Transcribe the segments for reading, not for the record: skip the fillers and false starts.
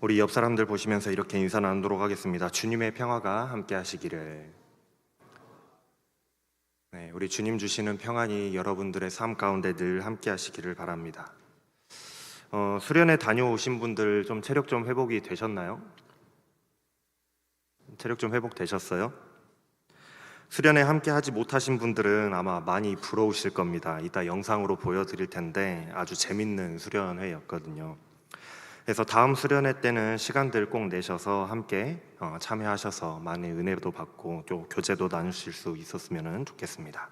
우리 옆 사람들 보시면서 이렇게 인사 나누도록 하겠습니다. 주님의 평화가 함께 하시기를. 네, 우리 주님 주시는 평안이 여러분들의 삶 가운데 늘 함께 하시기를 바랍니다. 수련회 다녀오신 분들 좀 체력 좀 회복이 되셨나요? 체력 좀 회복되셨어요? 수련회 함께 하지 못하신 분들은 아마 많이 부러우실 겁니다. 이따 영상으로 보여드릴 텐데 아주 재밌는 수련회였거든요. 그래서 다음 수련회 때는 시간들 꼭 내셔서 함께 참여하셔서 많은 은혜도 받고 또 교제도 나누실 수 있었으면 좋겠습니다.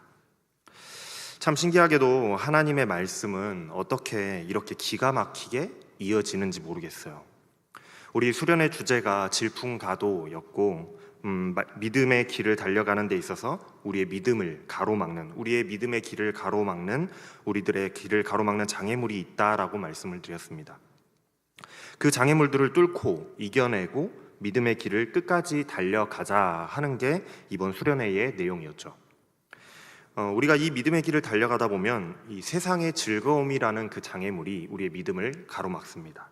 참 신기하게도 하나님의 말씀은 어떻게 이렇게 기가 막히게 이어지는지 모르겠어요. 우리 수련회 주제가 질풍가도였고 믿음의 길을 달려가는 데 있어서 우리의 믿음을 가로막는, 우리의 믿음의 길을 가로막는, 우리들의 길을 가로막는 장애물이 있다라고 말씀을 드렸습니다. 그 장애물들을 뚫고 이겨내고 믿음의 길을 끝까지 달려가자 하는 게 이번 수련회의 내용이었죠. 우리가 이 믿음의 길을 달려가다 보면 이 세상의 즐거움이라는 그 장애물이 우리의 믿음을 가로막습니다.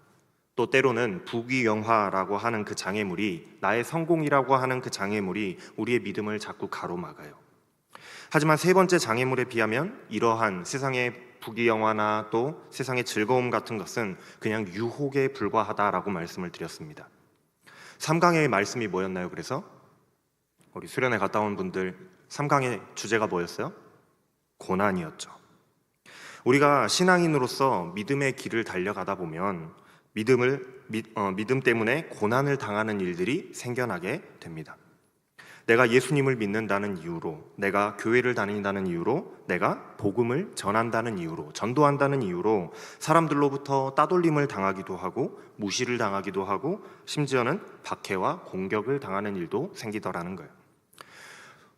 또 때로는 부귀영화라고 하는 그 장애물이, 나의 성공이라고 하는 그 장애물이 우리의 믿음을 자꾸 가로막아요. 하지만 세 번째 장애물에 비하면 이러한 세상의 부귀영화나 또 세상의 즐거움 같은 것은 그냥 유혹에 불과하다라고 말씀을 드렸습니다. 3강의 말씀이 뭐였나요? 그래서 우리 수련회 갔다 온 분들 3강의 주제가 뭐였어요? 고난이었죠. 우리가 신앙인으로서 믿음의 길을 달려가다 보면 믿음 때문에 고난을 당하는 일들이 생겨나게 됩니다. 내가 예수님을 믿는다는 이유로, 내가 교회를 다닌다는 이유로, 내가 복음을 전한다는 이유로, 전도한다는 이유로 사람들로부터 따돌림을 당하기도 하고 무시를 당하기도 하고 심지어는 박해와 공격을 당하는 일도 생기더라는 거예요.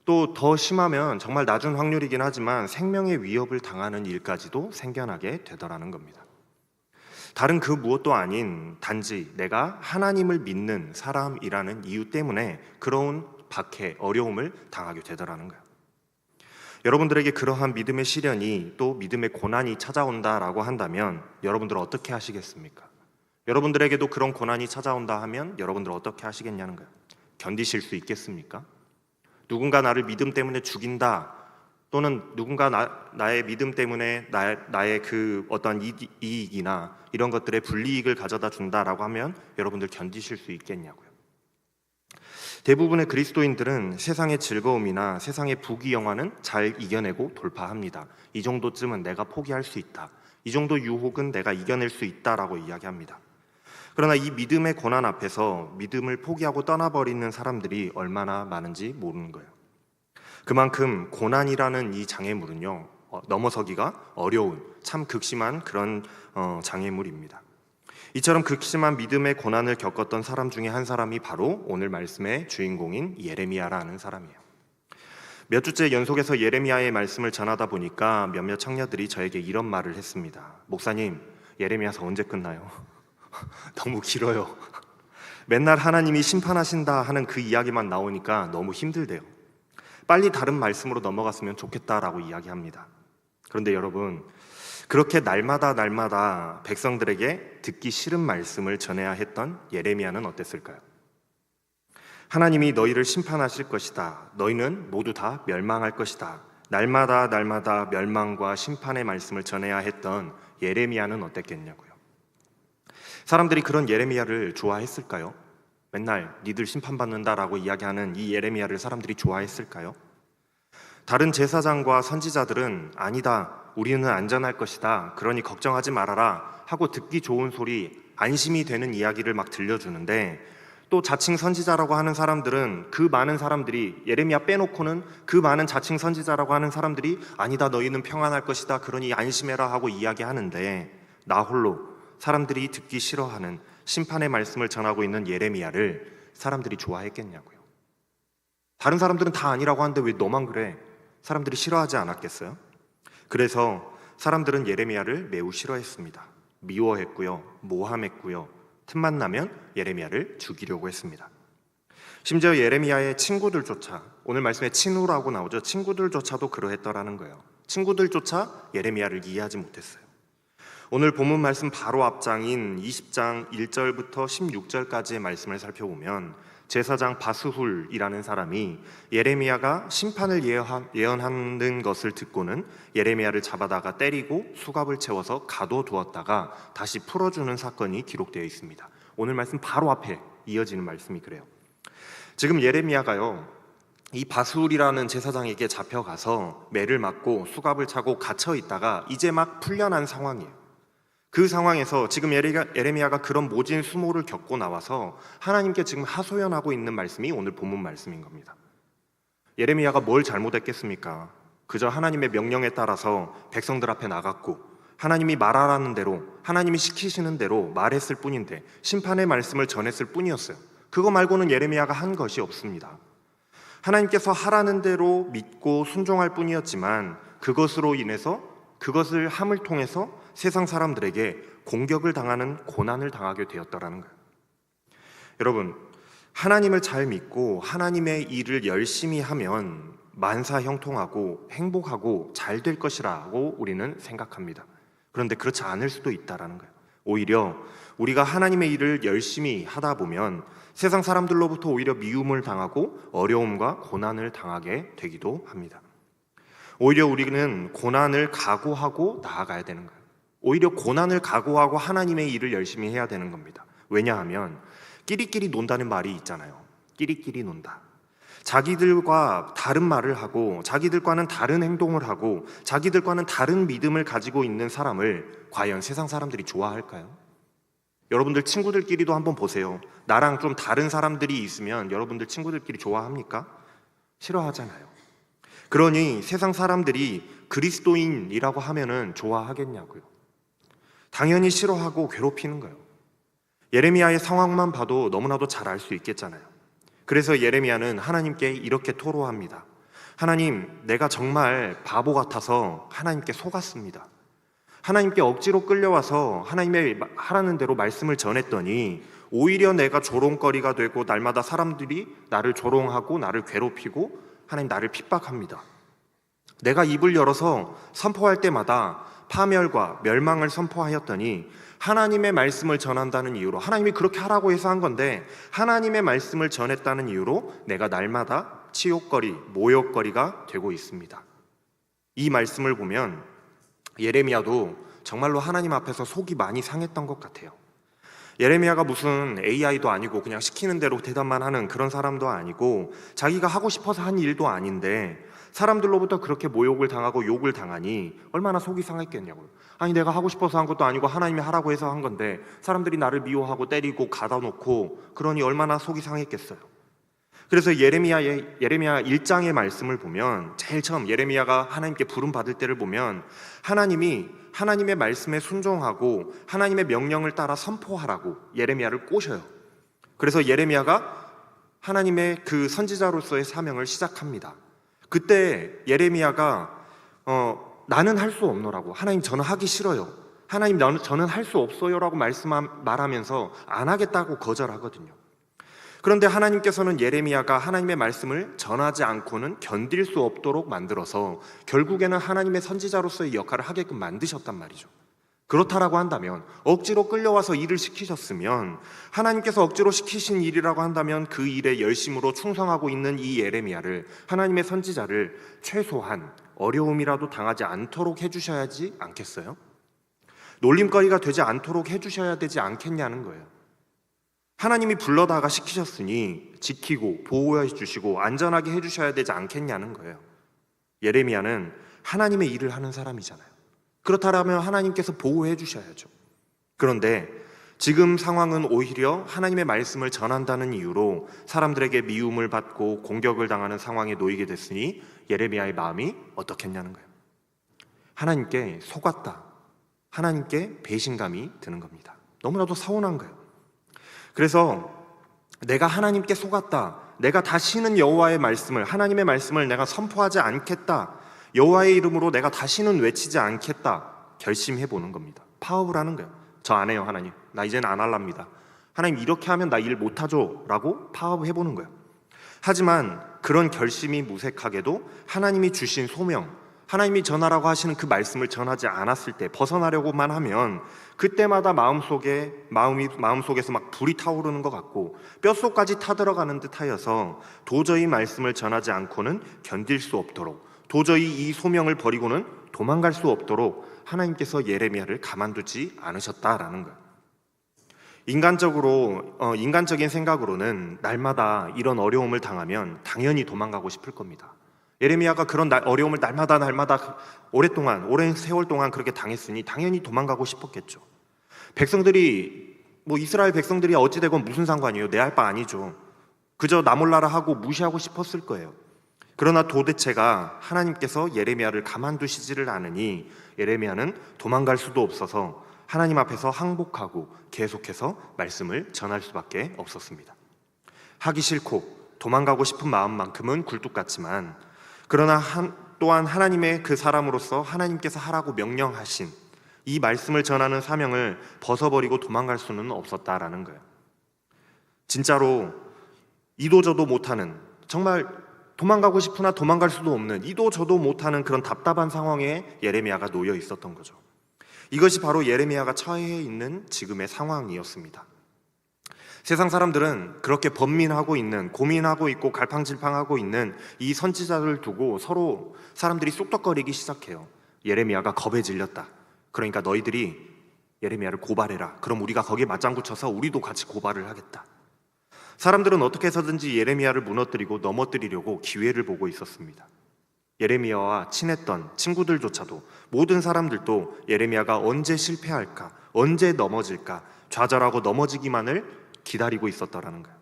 또 더 심하면 정말 낮은 확률이긴 하지만 생명의 위협을 당하는 일까지도 생겨나게 되더라는 겁니다. 다른 그 무엇도 아닌 단지 내가 하나님을 믿는 사람이라는 이유 때문에 그런 박해, 어려움을 당하게 되더라는 거예요. 여러분들에게 그러한 믿음의 시련이 또 믿음의 고난이 찾아온다라고 한다면 여러분들은 어떻게 하시겠습니까? 여러분들에게도 그런 고난이 찾아온다 하면 여러분들은 어떻게 하시겠냐는 거예요. 견디실 수 있겠습니까? 누군가 나를 믿음 때문에 죽인다, 또는 누군가 나의 믿음 때문에 나의 그 어떤 이익이나 이런 것들의 불이익을 가져다 준다라고 하면 여러분들 견디실 수 있겠냐고요. 대부분의 그리스도인들은 세상의 즐거움이나 세상의 부귀영화는 잘 이겨내고 돌파합니다. 이 정도쯤은 내가 포기할 수 있다, 이 정도 유혹은 내가 이겨낼 수 있다라고 이야기합니다. 그러나 이 믿음의 고난 앞에서 믿음을 포기하고 떠나버리는 사람들이 얼마나 많은지 모르는 거예요. 그만큼 고난이라는 이 장애물은요, 넘어서기가 어려운 참 극심한 그런 장애물입니다. 이처럼 극심한 믿음의 고난을 겪었던 사람 중에 한 사람이 바로 오늘 말씀의 주인공인 예레미야라는 사람이에요. 몇 주째 연속해서 예레미야의 말씀을 전하다 보니까 몇몇 청년들이 저에게 이런 말을 했습니다. 목사님, 예레미야서 언제 끝나요? 너무 길어요. 맨날 하나님이 심판하신다 하는 그 이야기만 나오니까 너무 힘들대요. 빨리 다른 말씀으로 넘어갔으면 좋겠다라고 이야기합니다. 그런데 여러분, 그렇게 날마다 백성들에게 듣기 싫은 말씀을 전해야 했던 예레미야는 어땠을까요? 하나님이 너희를 심판하실 것이다, 너희는 모두 다 멸망할 것이다, 날마다 멸망과 심판의 말씀을 전해야 했던 예레미야는 어땠겠냐고요. 사람들이 그런 예레미야를 좋아했을까요? 맨날 니들 심판받는다라고 이야기하는 이 예레미야를 사람들이 좋아했을까요? 다른 제사장과 선지자들은 아니다, 우리는 안전할 것이다, 그러니 걱정하지 말아라 하고 듣기 좋은 소리, 안심이 되는 이야기를 막 들려주는데, 또 자칭 선지자라고 하는 사람들은 그 많은 사람들이, 예레미야 빼놓고는 그 많은 자칭 선지자라고 하는 사람들이 아니다, 너희는 평안할 것이다, 그러니 안심해라 하고 이야기하는데, 나 홀로 사람들이 듣기 싫어하는 심판의 말씀을 전하고 있는 예레미야를 사람들이 좋아했겠냐고요. 다른 사람들은 다 아니라고 하는데 왜 너만 그래? 사람들이 싫어하지 않았겠어요? 그래서 사람들은 예레미야를 매우 싫어했습니다. 미워했고요, 모함했고요, 틈만 나면 예레미야를 죽이려고 했습니다. 심지어 예레미야의 친구들조차, 오늘 말씀에 친후라고 나오죠. 친구들조차도 그러했더라는 거예요. 친구들조차 예레미야를 이해하지 못했어요. 오늘 본문 말씀 바로 앞장인 20장 1절부터 16절까지의 말씀을 살펴보면 제사장 바스훌이라는 사람이 예레미야가 심판을 예언하는 것을 듣고는 예레미야를 잡아다가 때리고 수갑을 채워서 가둬두었다가 다시 풀어주는 사건이 기록되어 있습니다. 오늘 말씀 바로 앞에 이어지는 말씀이 그래요. 지금 예레미야가요, 이 바스훌이라는 제사장에게 잡혀가서 매를 맞고 수갑을 차고 갇혀 있다가 이제 막 풀려난 상황이에요. 그 상황에서 지금 예레미야가 그런 모진 수모를 겪고 나와서 하나님께 지금 하소연하고 있는 말씀이 오늘 본문 말씀인 겁니다. 예레미야가 뭘 잘못했겠습니까? 그저 하나님의 명령에 따라서 백성들 앞에 나갔고 하나님이 말하라는 대로, 하나님이 시키시는 대로 말했을 뿐인데 심판의 말씀을 전했을 뿐이었어요. 그거 말고는 예레미야가 한 것이 없습니다. 하나님께서 하라는 대로 믿고 순종할 뿐이었지만 그것을 함을 통해서 세상 사람들에게 공격을 당하는 고난을 당하게 되었더라는 거예요. 여러분, 하나님을 잘 믿고 하나님의 일을 열심히 하면 만사형통하고 행복하고 잘 될 것이라고 우리는 생각합니다. 그런데 그렇지 않을 수도 있다라는 거예요. 오히려 우리가 하나님의 일을 열심히 하다 보면 세상 사람들로부터 오히려 미움을 당하고 어려움과 고난을 당하게 되기도 합니다. 오히려 우리는 고난을 각오하고 나아가야 되는 거예요. 오히려 고난을 각오하고 하나님의 일을 열심히 해야 되는 겁니다. 왜냐하면 끼리끼리 논다는 말이 있잖아요. 끼리끼리 논다. 자기들과 다른 말을 하고 자기들과는 다른 행동을 하고 자기들과는 다른 믿음을 가지고 있는 사람을 과연 세상 사람들이 좋아할까요? 여러분들 친구들끼리도 한번 보세요. 나랑 좀 다른 사람들이 있으면 여러분들 친구들끼리 좋아합니까? 싫어하잖아요. 그러니 세상 사람들이 그리스도인이라고 하면은 좋아하겠냐고요. 당연히 싫어하고 괴롭히는 거예요. 예레미야의 상황만 봐도 너무나도 잘 알 수 있겠잖아요. 그래서 예레미야는 하나님께 이렇게 토로합니다. 하나님, 내가 정말 바보 같아서 하나님께 속았습니다. 하나님께 억지로 끌려와서 하나님의 하라는 대로 말씀을 전했더니 오히려 내가 조롱거리가 되고 날마다 사람들이 나를 조롱하고 나를 괴롭히고 하나님 나를 핍박합니다. 내가 입을 열어서 선포할 때마다 파멸과 멸망을 선포하였더니 하나님의 말씀을 전한다는 이유로, 하나님이 그렇게 하라고 해서 한 건데 하나님의 말씀을 전했다는 이유로 내가 날마다 치욕거리, 모욕거리가 되고 있습니다. 이 말씀을 보면 예레미야도 정말로 하나님 앞에서 속이 많이 상했던 것 같아요. 예레미야가 무슨 AI도 아니고 그냥 시키는 대로 대답만 하는 그런 사람도 아니고 자기가 하고 싶어서 한 일도 아닌데 사람들로부터 그렇게 모욕을 당하고 욕을 당하니 얼마나 속이 상했겠냐고요. 아니, 내가 하고 싶어서 한 것도 아니고 하나님이 하라고 해서 한 건데 사람들이 나를 미워하고 때리고 가다놓고 그러니 얼마나 속이 상했겠어요. 그래서 예레미야 1장의 말씀을 보면 제일 처음 예레미야가 하나님께 부름받을 때를 보면 하나님이 하나님의 말씀에 순종하고 하나님의 명령을 따라 선포하라고 예레미야를 꼬셔요. 그래서 예레미야가 하나님의 그 선지자로서의 사명을 시작합니다. 그때 예레미야가 나는 할 수 없노라고, 하나님 저는 하기 싫어요, 하나님 저는 할 수 없어요 라고 말하면서 안 하겠다고 거절하거든요. 그런데 하나님께서는 예레미야가 하나님의 말씀을 전하지 않고는 견딜 수 없도록 만들어서 결국에는 하나님의 선지자로서의 역할을 하게끔 만드셨단 말이죠. 그렇다라고 한다면, 억지로 끌려와서 일을 시키셨으면, 하나님께서 억지로 시키신 일이라고 한다면 그 일에 열심으로 충성하고 있는 이 예레미야를, 하나님의 선지자를 최소한 어려움이라도 당하지 않도록 해주셔야지 않겠어요? 놀림거리가 되지 않도록 해주셔야 되지 않겠냐는 거예요. 하나님이 불러다가 시키셨으니 지키고 보호해 주시고 안전하게 해주셔야 되지 않겠냐는 거예요. 예레미야는 하나님의 일을 하는 사람이잖아요. 그렇다면 하나님께서 보호해 주셔야죠. 그런데 지금 상황은 오히려 하나님의 말씀을 전한다는 이유로 사람들에게 미움을 받고 공격을 당하는 상황에 놓이게 됐으니 예레미야의 마음이 어떻겠냐는 거예요. 하나님께 속았다, 하나님께 배신감이 드는 겁니다. 너무나도 서운한 거예요. 그래서 내가 하나님께 속았다, 내가 다시는 여호와의 말씀을, 하나님의 말씀을 내가 선포하지 않겠다, 여호와의 이름으로 내가 다시는 외치지 않겠다 결심해보는 겁니다. 파업을 하는 거예요. 저 안 해요, 하나님. 나 이제는 안 할랍니다. 하나님, 이렇게 하면 나 일 못하죠 라고 파업해보는 거예요. 하지만 그런 결심이 무색하게도 하나님이 주신 소명, 하나님이 전하라고 하시는 그 말씀을 전하지 않았을 때, 벗어나려고만 하면 그때마다 마음속에서 막 불이 타오르는 것 같고 뼛속까지 타들어가는 듯하여서 도저히 말씀을 전하지 않고는 견딜 수 없도록, 도저히 이 소명을 버리고는 도망갈 수 없도록 하나님께서 예레미야를 가만두지 않으셨다라는 거예요. 인간적인 생각으로는 날마다 이런 어려움을 당하면 당연히 도망가고 싶을 겁니다. 예레미야가 그런 어려움을 날마다 오랜 세월 동안 그렇게 당했으니 당연히 도망가고 싶었겠죠. 이스라엘 백성들이 어찌되건 무슨 상관이에요? 내 할 바 아니죠. 그저 나 몰라라 하고 무시하고 싶었을 거예요. 그러나 도대체가 하나님께서 예레미야를 가만두시지를 않으니 예레미야는 도망갈 수도 없어서 하나님 앞에서 항복하고 계속해서 말씀을 전할 수밖에 없었습니다. 하기 싫고 도망가고 싶은 마음만큼은 굴뚝 같지만, 그러나 또한 하나님의 그 사람으로서 하나님께서 하라고 명령하신 이 말씀을 전하는 사명을 벗어버리고 도망갈 수는 없었다라는 거예요. 진짜로 이도저도 못하는, 정말 도망가고 싶으나 도망갈 수도 없는, 이도저도 못하는 그런 답답한 상황에 예레미야가 놓여 있었던 거죠. 이것이 바로 예레미야가 처해 있는 지금의 상황이었습니다. 세상 사람들은 그렇게 번민하고 있는, 고민하고 있고 갈팡질팡하고 있는 이 선지자를 두고 서로 사람들이 쑥덕거리기 시작해요. 예레미야가 겁에 질렸다. 그러니까 너희들이 예레미야를 고발해라. 그럼 우리가 거기에 맞장구 쳐서 우리도 같이 고발을 하겠다. 사람들은 어떻게 해서든지 예레미야를 무너뜨리고 넘어뜨리려고 기회를 보고 있었습니다. 예레미야와 친했던 친구들조차도, 모든 사람들도 예레미야가 언제 실패할까, 언제 넘어질까, 좌절하고 넘어지기만을 기다리고 있었더라는 거예요.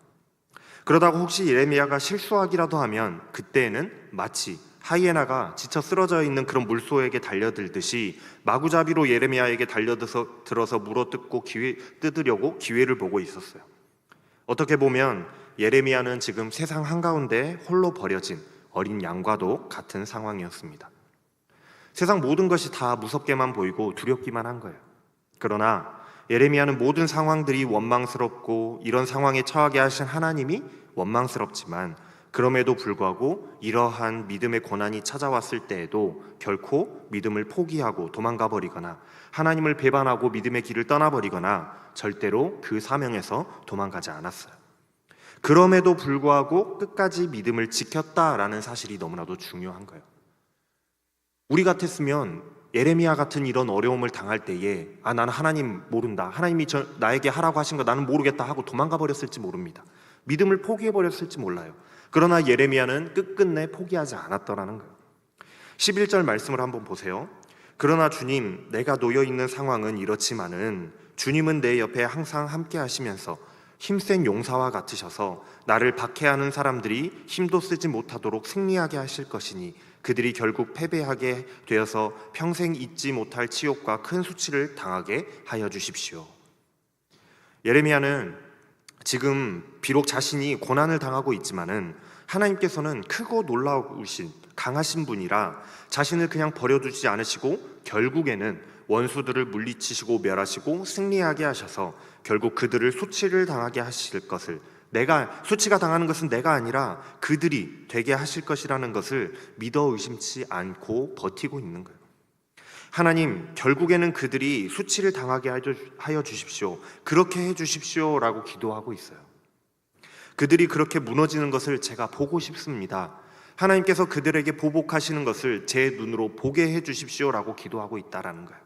그러다가 혹시 예레미야가 실수하기라도 하면 그때에는 마치 하이에나가 지쳐 쓰러져 있는 그런 물소에게 달려들듯이 마구잡이로 예레미야에게 달려들어서 물어뜯고 뜯으려고 기회를 보고 있었어요. 어떻게 보면 예레미야는 지금 세상 한가운데 홀로 버려진 어린 양과도 같은 상황이었습니다. 세상 모든 것이 다 무섭게만 보이고 두렵기만 한 거예요. 그러나 예레미야는 모든 상황들이 원망스럽고 이런 상황에 처하게 하신 하나님이 원망스럽지만, 그럼에도 불구하고 이러한 믿음의 고난이 찾아왔을 때에도 결코 믿음을 포기하고 도망가 버리거나 하나님을 배반하고 믿음의 길을 떠나버리거나 절대로 그 사명에서 도망가지 않았어요. 그럼에도 불구하고 끝까지 믿음을 지켰다라는 사실이 너무나도 중요한 거예요. 우리 같았으면 예레미야 같은 이런 어려움을 당할 때에 나는 하나님 모른다, 하나님이 나에게 하라고 하신 거 나는 모르겠다 하고 도망가 버렸을지 모릅니다. 믿음을 포기해 버렸을지 몰라요. 그러나 예레미야는 끝끝내 포기하지 않았더라는 거예요. 11절 말씀을 한번 보세요. 그러나 주님, 내가 놓여 있는 상황은 이렇지만은 주님은 내 옆에 항상 함께 하시면서 힘센 용사와 같으셔서 나를 박해하는 사람들이 힘도 쓰지 못하도록 승리하게 하실 것이니 그들이 결국 패배하게 되어서 평생 잊지 못할 치욕과 큰 수치를 당하게 하여 주십시오. 예레미야는 지금 비록 자신이 고난을 당하고 있지만은 하나님께서는 크고 놀라우신 강하신 분이라 자신을 그냥 버려두지 않으시고 결국에는 원수들을 물리치시고 멸하시고 승리하게 하셔서 결국 그들을 수치를 당하게 하실 것을, 수치가 당하는 것은 내가 아니라 그들이 되게 하실 것이라는 것을 믿어 의심치 않고 버티고 있는 거예요. 하나님, 결국에는 그들이 수치를 당하게 하여 주십시오. 그렇게 해 주십시오라고 기도하고 있어요. 그들이 그렇게 무너지는 것을 제가 보고 싶습니다. 하나님께서 그들에게 보복하시는 것을 제 눈으로 보게 해 주십시오라고 기도하고 있다라는 거예요.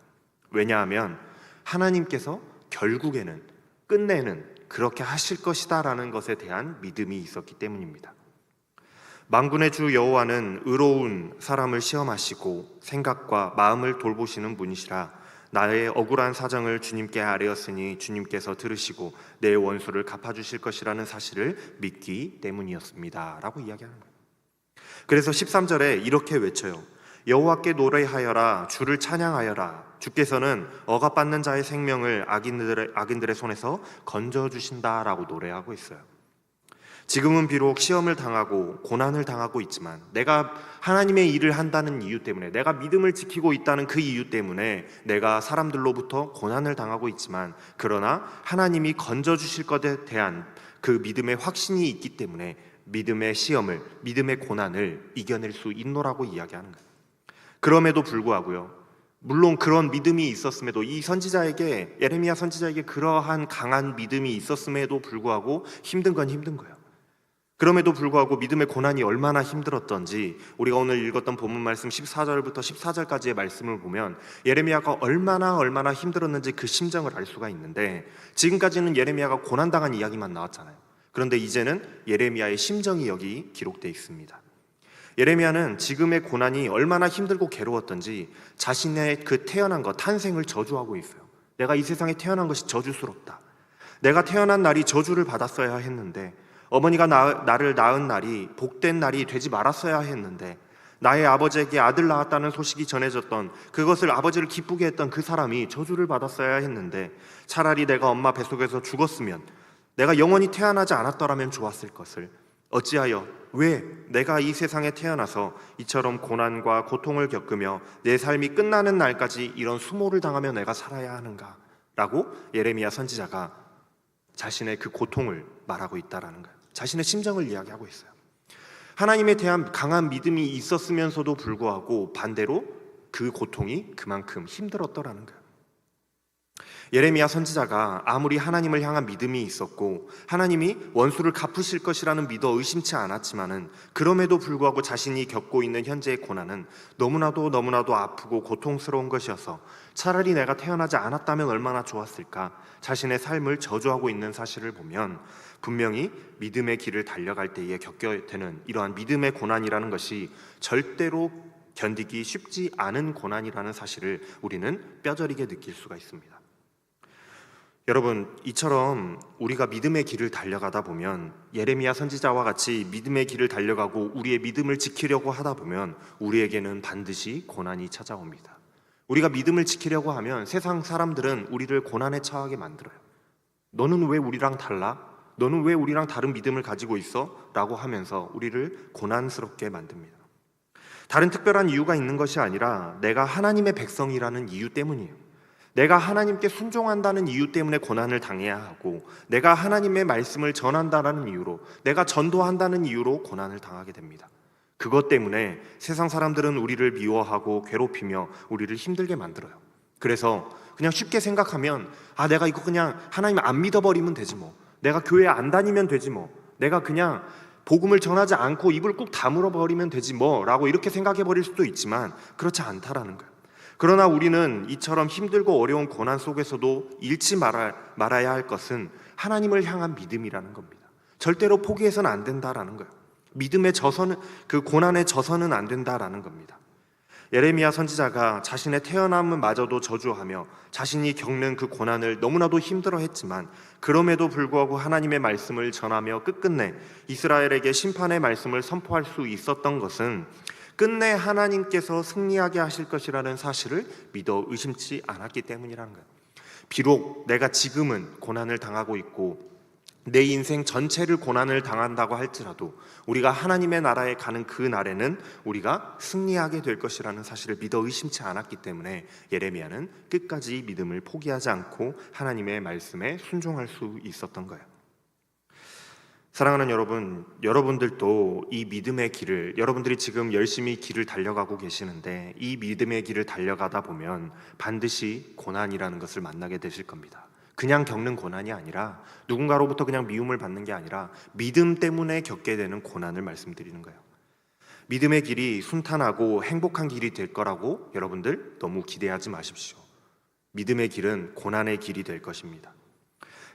왜냐하면 하나님께서 결국에는 끝내는 그렇게 하실 것이다라는 것에 대한 믿음이 있었기 때문입니다. 만군의 주 여호와는 의로운 사람을 시험하시고 생각과 마음을 돌보시는 분이시라. 나의 억울한 사정을 주님께 아뢰었으니 주님께서 들으시고 내 원수를 갚아주실 것이라는 사실을 믿기 때문이었습니다 라고 이야기하는 거예요. 그래서 13절에 이렇게 외쳐요. 여호와께 노래하여라, 주를 찬양하여라. 주께서는 억압받는 자의 생명을 악인들의 손에서 건져주신다라고 노래하고 있어요. 지금은 비록 시험을 당하고 고난을 당하고 있지만, 내가 하나님의 일을 한다는 이유 때문에, 내가 믿음을 지키고 있다는 그 이유 때문에 내가 사람들로부터 고난을 당하고 있지만, 그러나 하나님이 건져주실 것에 대한 그 믿음의 확신이 있기 때문에 믿음의 시험을, 믿음의 고난을 이겨낼 수 있노라고 이야기하는 거예요. 그럼에도 불구하고요. 물론 그런 믿음이 있었음에도 이 선지자에게 예레미야 선지자에게 그러한 강한 믿음이 있었음에도 불구하고 힘든 건 힘든 거예요. 그럼에도 불구하고 믿음의 고난이 얼마나 힘들었던지 우리가 오늘 읽었던 본문 말씀 14절부터 14절까지의 말씀을 보면 예레미야가 얼마나 힘들었는지 그 심정을 알 수가 있는데 지금까지는 예레미야가 고난당한 이야기만 나왔잖아요. 그런데 이제는 예레미야의 심정이 여기 기록되어 있습니다. 예레미야는 지금의 고난이 얼마나 힘들고 괴로웠던지 자신의 그 태어난 것, 탄생을 저주하고 있어요. 내가 이 세상에 태어난 것이 저주스럽다. 내가 태어난 날이 저주를 받았어야 했는데 어머니가 나를 낳은 날이 복된 날이 되지 말았어야 했는데 나의 아버지에게 아들 낳았다는 소식이 전해졌던 그것을 아버지를 기쁘게 했던 그 사람이 저주를 받았어야 했는데 차라리 내가 엄마 뱃속에서 죽었으면 내가 영원히 태어나지 않았더라면 좋았을 것을 어찌하여 왜 내가 이 세상에 태어나서 이처럼 고난과 고통을 겪으며 내 삶이 끝나는 날까지 이런 수모를 당하며 내가 살아야 하는가 라고 예레미야 선지자가 자신의 그 고통을 말하고 있다는 거예요. 자신의 심정을 이야기하고 있어요. 하나님에 대한 강한 믿음이 있었으면서도 불구하고 반대로 그 고통이 그만큼 힘들었더라는 거예요. 예레미야 선지자가 아무리 하나님을 향한 믿음이 있었고 하나님이 원수를 갚으실 것이라는 믿어 의심치 않았지만은 그럼에도 불구하고 자신이 겪고 있는 현재의 고난은 너무나도 아프고 고통스러운 것이어서 차라리 내가 태어나지 않았다면 얼마나 좋았을까 자신의 삶을 저주하고 있는 사실을 보면 분명히 믿음의 길을 달려갈 때에 겪게 되는 이러한 믿음의 고난이라는 것이 절대로 견디기 쉽지 않은 고난이라는 사실을 우리는 뼈저리게 느낄 수가 있습니다. 여러분, 이처럼 우리가 믿음의 길을 달려가다 보면 예레미야 선지자와 같이 믿음의 길을 달려가고 우리의 믿음을 지키려고 하다 보면 우리에게는 반드시 고난이 찾아옵니다. 우리가 믿음을 지키려고 하면 세상 사람들은 우리를 고난에 처하게 만들어요. 너는 왜 우리랑 달라? 너는 왜 우리랑 다른 믿음을 가지고 있어? 라고 하면서 우리를 고난스럽게 만듭니다. 다른 특별한 이유가 있는 것이 아니라 내가 하나님의 백성이라는 이유 때문이에요. 내가 하나님께 순종한다는 이유 때문에 고난을 당해야 하고 내가 하나님의 말씀을 전한다는 이유로 내가 전도한다는 이유로 고난을 당하게 됩니다. 그것 때문에 세상 사람들은 우리를 미워하고 괴롭히며 우리를 힘들게 만들어요. 그래서 그냥 쉽게 생각하면 내가 이거 그냥 하나님 안 믿어버리면 되지 뭐, 내가 교회 안 다니면 되지 뭐, 내가 그냥 복음을 전하지 않고 입을 꾹 다물어 버리면 되지 뭐 라고 이렇게 생각해 버릴 수도 있지만 그렇지 않다라는 거예요. 그러나 우리는 이처럼 힘들고 어려운 고난 속에서도 잃지 말아야 할 것은 하나님을 향한 믿음이라는 겁니다. 절대로 포기해서는 안 된다라는 거예요. 믿음의 저서는, 그 고난의 저서는 안 된다라는 겁니다. 예레미야 선지자가 자신의 태어남마저도 저주하며 자신이 겪는 그 고난을 너무나도 힘들어했지만 그럼에도 불구하고 하나님의 말씀을 전하며 끝끝내 이스라엘에게 심판의 말씀을 선포할 수 있었던 것은 끝내 하나님께서 승리하게 하실 것이라는 사실을 믿어 의심치 않았기 때문이라는 거예요. 비록 내가 지금은 고난을 당하고 있고 내 인생 전체를 고난을 당한다고 할지라도 우리가 하나님의 나라에 가는 그 날에는 우리가 승리하게 될 것이라는 사실을 믿어 의심치 않았기 때문에 예레미야는 끝까지 믿음을 포기하지 않고 하나님의 말씀에 순종할 수 있었던 거예요. 사랑하는 여러분, 여러분들도 이 믿음의 길을, 여러분들이 지금 열심히 길을 달려가고 계시는데 이 믿음의 길을 달려가다 보면 반드시 고난이라는 것을 만나게 되실 겁니다. 그냥 겪는 고난이 아니라 누군가로부터 그냥 미움을 받는 게 아니라 믿음 때문에 겪게 되는 고난을 말씀드리는 거예요. 믿음의 길이 순탄하고 행복한 길이 될 거라고 여러분들 너무 기대하지 마십시오. 믿음의 길은 고난의 길이 될 것입니다.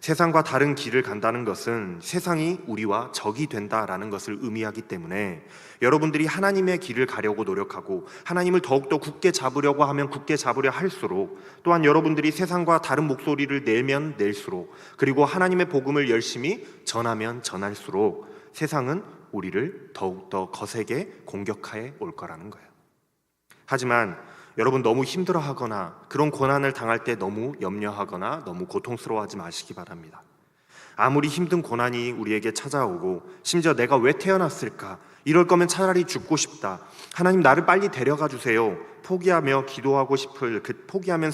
세상과 다른 길을 간다는 것은 세상이 우리와 적이 된다라는 것을 의미하기 때문에 여러분들이 하나님의 길을 가려고 노력하고 하나님을 더욱더 굳게 잡으려고 하면 굳게 잡으려 할수록, 또한 여러분들이 세상과 다른 목소리를 내면 낼수록, 그리고 하나님의 복음을 열심히 전하면 전할수록 세상은 우리를 더욱더 거세게 공격해 올 거라는 거예요. 하지만 여러분 너무 힘들어하거나 그런 고난을 당할 때 너무 염려하거나 너무 고통스러워하지 마시기 바랍니다. 아무리 힘든 고난이 우리에게 찾아오고 심지어 내가 왜 태어났을까? 이럴 거면 차라리 죽고 싶다. 하나님 나를 빨리 데려가 주세요. 포기하면서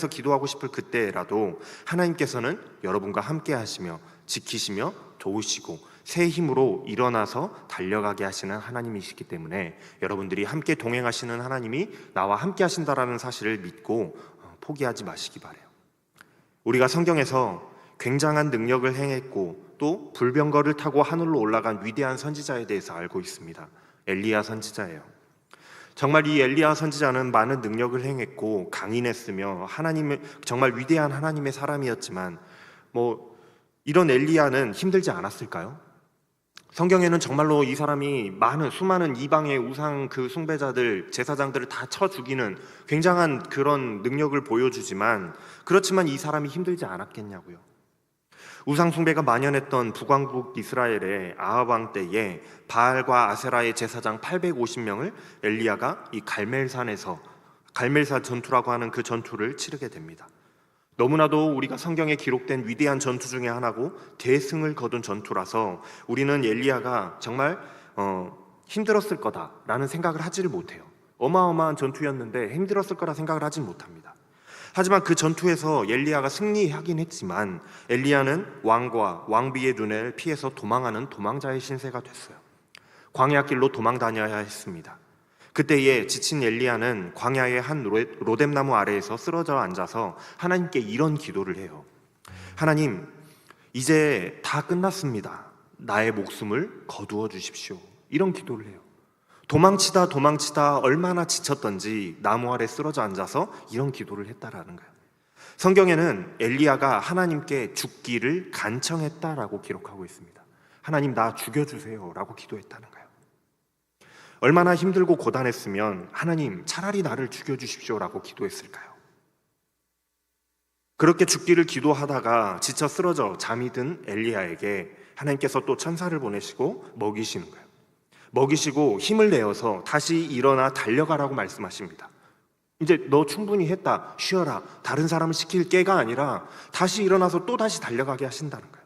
기도하고 싶을 그때라도 하나님께서는 여러분과 함께 하시며 지키시며 도우시고 새 힘으로 일어나서 달려가게 하시는 하나님이시기 때문에 여러분들이 함께 동행하시는 하나님이 나와 함께 하신다라는 사실을 믿고 포기하지 마시기 바라요. 우리가 성경에서 굉장한 능력을 행했고 또 불병거를 타고 하늘로 올라간 위대한 선지자에 대해서 알고 있습니다. 엘리야 선지자예요. 정말 이 엘리야 선지자는 많은 능력을 행했고 강인했으며 하나님의 정말 위대한 하나님의 사람이었지만 이런 엘리야는 힘들지 않았을까요? 성경에는 정말로 이 사람이 수많은 이방의 우상 숭배자들, 제사장들을 다 쳐 죽이는 굉장한 그런 능력을 보여주지만 그렇지만 이 사람이 힘들지 않았겠냐고요. 우상 숭배가 만연했던 북왕국 이스라엘의 아합 왕 때에 바알과 아세라의 제사장 850명을 엘리야가 이 갈멜산 전투라고 하는 그 전투를 치르게 됩니다. 너무나도 우리가 성경에 기록된 위대한 전투 중에 하나고 대승을 거둔 전투라서 우리는 엘리야가 정말 힘들었을 거다라는 생각을 하지를 못해요. 어마어마한 전투였는데 힘들었을 거라 생각을 하지 못합니다. 하지만 그 전투에서 엘리야가 승리하긴 했지만 엘리야는 왕과 왕비의 눈을 피해서 도망하는 도망자의 신세가 됐어요. 광야 길로 도망 다녀야 했습니다. 그때에 지친 엘리야는 광야의 한 로뎀나무 아래에서 쓰러져 앉아서 하나님께 이런 기도를 해요. 하나님, 이제 다 끝났습니다. 나의 목숨을 거두어 주십시오. 이런 기도를 해요. 도망치다 얼마나 지쳤던지 나무 아래 쓰러져 앉아서 이런 기도를 했다라는 거예요. 성경에는 엘리야가 하나님께 죽기를 간청했다라고 기록하고 있습니다. 하나님, 나 죽여주세요 라고 기도했다는 거예요. 얼마나 힘들고 고단했으면 하나님 차라리 나를 죽여주십시오 라고 기도했을까요? 그렇게 죽기를 기도하다가 지쳐 쓰러져 잠이 든 엘리야에게 하나님께서 또 천사를 보내시고 먹이시는 거예요. 먹이시고 힘을 내어서 다시 일어나 달려가라고 말씀하십니다. 이제 너 충분히 했다, 쉬어라, 다른 사람을 시킬 게가 아니라 다시 일어나서 또 다시 달려가게 하신다는 거예요.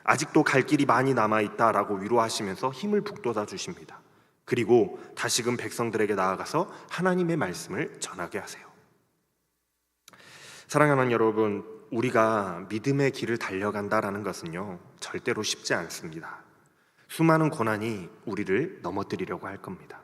아직도 갈 길이 많이 남아있다라고 위로하시면서 힘을 북돋아 주십니다. 그리고 다시금 백성들에게 나아가서 하나님의 말씀을 전하게 하세요. 사랑하는 여러분, 우리가 믿음의 길을 달려간다라는 것은요, 절대로 쉽지 않습니다. 수많은 고난이 우리를 넘어뜨리려고 할 겁니다.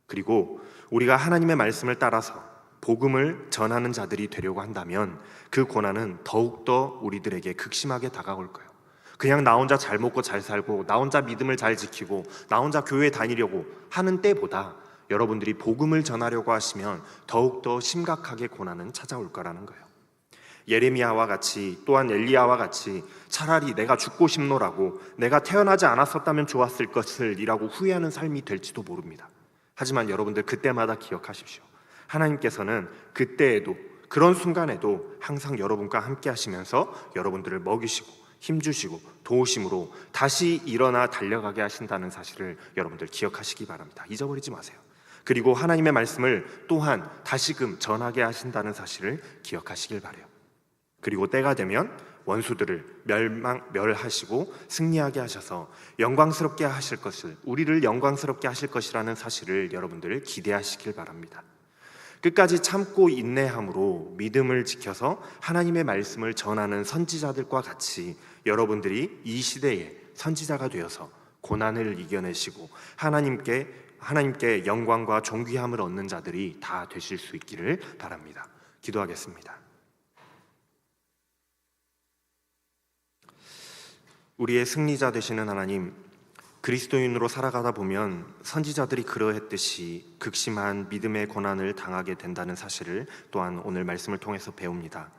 그리고 우리가 하나님의 말씀을 따라서 복음을 전하는 자들이 되려고 한다면 그 고난은 더욱더 우리들에게 극심하게 다가올 거예요. 그냥 나 혼자 잘 먹고 잘 살고 나 혼자 믿음을 잘 지키고 나 혼자 교회 다니려고 하는 때보다 여러분들이 복음을 전하려고 하시면 더욱더 심각하게 고난은 찾아올 거라는 거예요. 예레미야와 같이 또한 엘리야와 같이 차라리 내가 죽고 싶노라고 내가 태어나지 않았었다면 좋았을 것을 이라고 후회하는 삶이 될지도 모릅니다. 하지만 여러분들 그때마다 기억하십시오. 하나님께서는 그때에도 그런 순간에도 항상 여러분과 함께 하시면서 여러분들을 먹이시고 힘주시고 도우심으로 다시 일어나 달려가게 하신다는 사실을 여러분들 기억하시기 바랍니다. 잊어버리지 마세요. 그리고 하나님의 말씀을 또한 다시금 전하게 하신다는 사실을 기억하시길 바라요. 그리고 때가 되면 원수들을 멸하시고 승리하게 하셔서 영광스럽게 하실 것을, 우리를 영광스럽게 하실 것이라는 사실을 여러분들 기대하시길 바랍니다. 끝까지 참고 인내함으로 믿음을 지켜서 하나님의 말씀을 전하는 선지자들과 같이 여러분들이 이 시대에 선지자가 되어서 고난을 이겨내시고 하나님께 영광과 존귀함을 얻는 자들이 다 되실 수 있기를 바랍니다. 기도하겠습니다. 우리의 승리자 되시는 하나님, 그리스도인으로 살아가다 보면 선지자들이 그러했듯이 극심한 믿음의 고난을 당하게 된다는 사실을 또한 오늘 말씀을 통해서 배웁니다.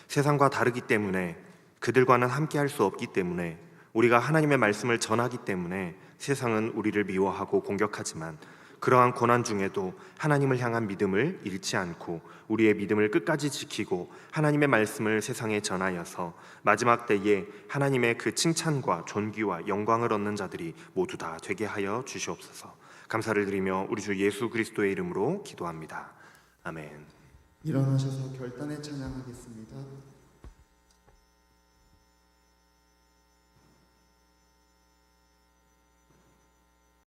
세상과 다르기 때문에, 그들과는 함께할 수 없기 때문에, 우리가 하나님의 말씀을 전하기 때문에 세상은 우리를 미워하고 공격하지만 그러한 고난 중에도 하나님을 향한 믿음을 잃지 않고 우리의 믿음을 끝까지 지키고 하나님의 말씀을 세상에 전하여서 마지막 때에 하나님의 그 칭찬과 존귀와 영광을 얻는 자들이 모두 다 되게 하여 주시옵소서. 감사를 드리며 우리 주 예수 그리스도의 이름으로 기도합니다. 아멘. 일어나셔서 결단에 찬양하겠습니다.